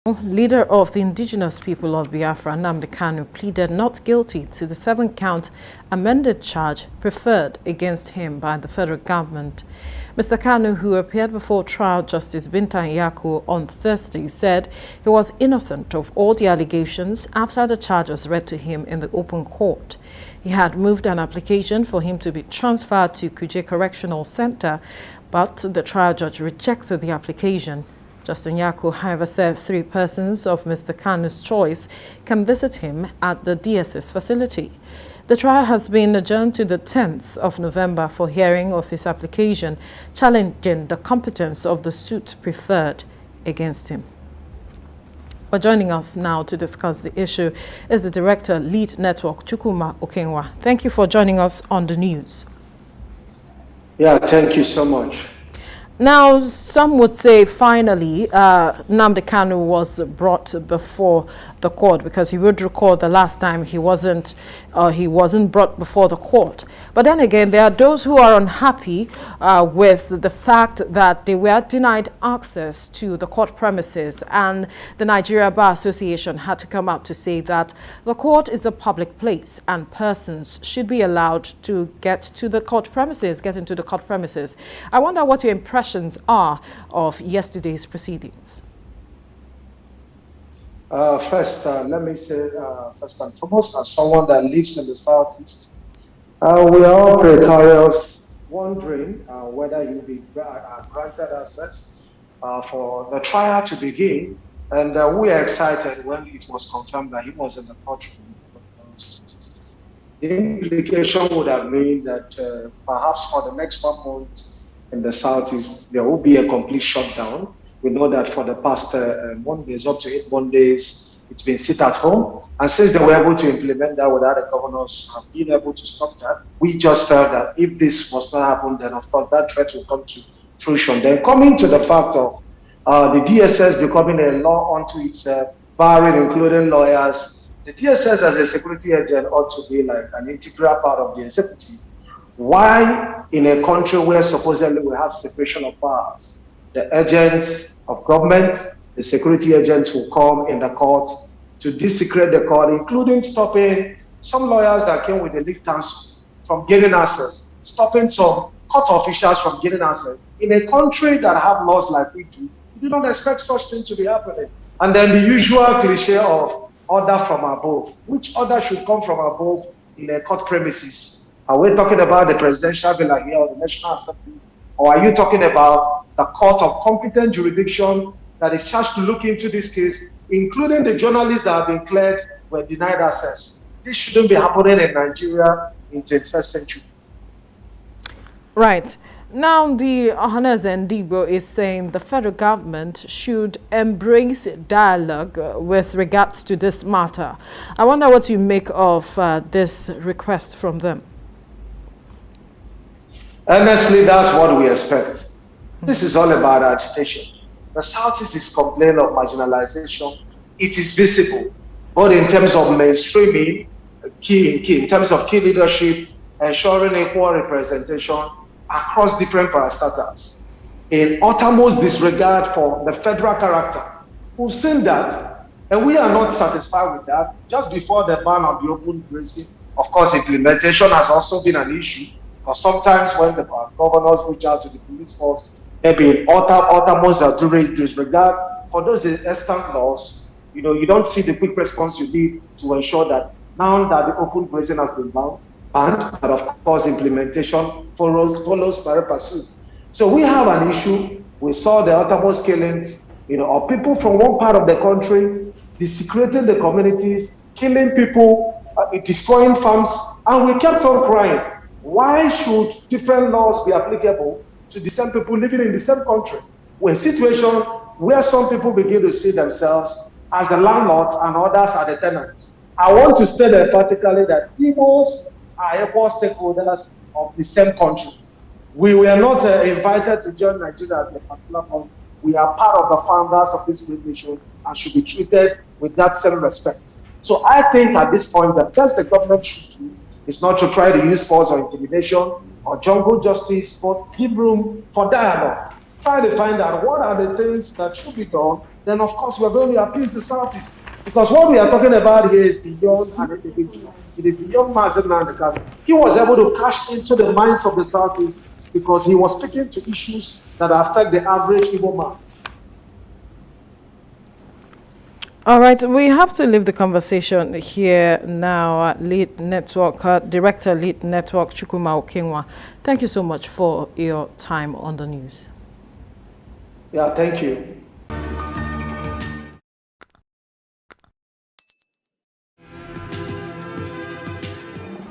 Leader of the indigenous people of Biafra, Nnamudi Kanu, pleaded not guilty to the 7-count amended charge preferred against him by the federal government. Mr. Kanu, who appeared before trial Justice Binta Nyako on Thursday, said he was innocent of all the allegations after the charge was read to him in the open court. He had moved an application for him to be transferred to Kuje Correctional Center, but the trial judge rejected the application. Justice Nyako, however, said 3 persons of Mr. Kanu's choice can visit him at the DSS facility. The trial has been adjourned to the 10th of November for hearing of his application, challenging the competence of the suit preferred against him. But joining us now to discuss the issue is the Director, Lead Network, Chukwuma Okenwa. Thank you for joining us on the news. Yeah, thank you so much. Now, some would say finally Nnamudi Kanu was brought before the court, because you would recall the last time he wasn't brought before the court. But then again, there are those who are unhappy with the fact that they were denied access to the court premises, and the Nigeria Bar Association had to come out to say that the court is a public place and persons should be allowed to get into the court premises. I wonder what your impressions are of yesterday's proceedings. First, let me say, first and foremost, as someone that lives in the Southeast, we are all precarious, wondering whether you'll be granted access for the trial to begin. And we are excited when it was confirmed that he was in the courtroom. The implication would have been that perhaps for the next 1 month in the Southeast, there will be a complete shutdown. We know that for the past Mondays, up to 8 Mondays, it's been sit at home. And since they were able to implement that without the governors being able to stop that, we just felt that if this was not happen, then of course that threat will come to fruition. Then coming to the fact of the DSS becoming a law unto itself, barring including lawyers, the DSS as a security agent ought to be like an integral part of the executive. Why in a country where supposedly we have separation of powers, the agents of government, the security agents will come in the court to desecrate the court, including stopping some lawyers that came with the legal counsel from getting access, stopping some court officials from getting access. In a country that have laws like we do, you do not expect such things to be happening. And then the usual cliche of order from above. Which order should come from above in a court premises? Are we talking about the presidential villa here or the National Assembly? Or are you talking about the court of competent jurisdiction that is charged to look into this case, including the journalists that have been cleared were denied access? This shouldn't be happening in Nigeria in the 21st century. Right. Now, the Ohaneze Ndigbo is saying the federal government should embrace dialogue with regards to this matter. I wonder what you make of this request from them. Honestly, that's what we expect. This is all about agitation. The Southeast is complaining of marginalization. It is visible, both in terms of mainstreaming, in terms of key leadership, ensuring equal representation across different parastatals. In uttermost disregard for the federal character, we've seen that, and we are not satisfied with that. Just before the ban on the open grazing, of course, implementation has also been an issue. Because sometimes when the governors reach out to the police force, maybe in uttermost disregard for those extant laws, you don't see the quick response you need to ensure that now that the open grazing has been banned, but of course implementation follows pari passu. So we have an issue. We saw the uttermost killings, of people from one part of the country, desecrating the communities, killing people, destroying farms, and we kept on crying. Why should different laws be applicable to the same people living in the same country? We're in a situation where some people begin to see themselves as the landlords and others are the tenants. I want to state emphatically that Igbos are equal stakeholders of the same country. We were not invited to join Nigeria at a particular point. We are part of the founders of this great nation and should be treated with that same respect. So I think at this point, the best the government should do is not to try to use force or intimidation or jungle justice, but give room for dialogue. Try to find out what are the things that should be done then of course we're going to appease the Southeast. Because what we are talking about here is beyond an individual. It is beyond Nnamdi Kanu. He was able to cash into the minds of the Southeast because he was speaking to issues that affect the average Igbo man. All right, we have to leave the conversation here now. Lead Network, Director, Lead Network, Chukwuma Okenwa. Thank you so much for your time on the news. Yeah, thank you.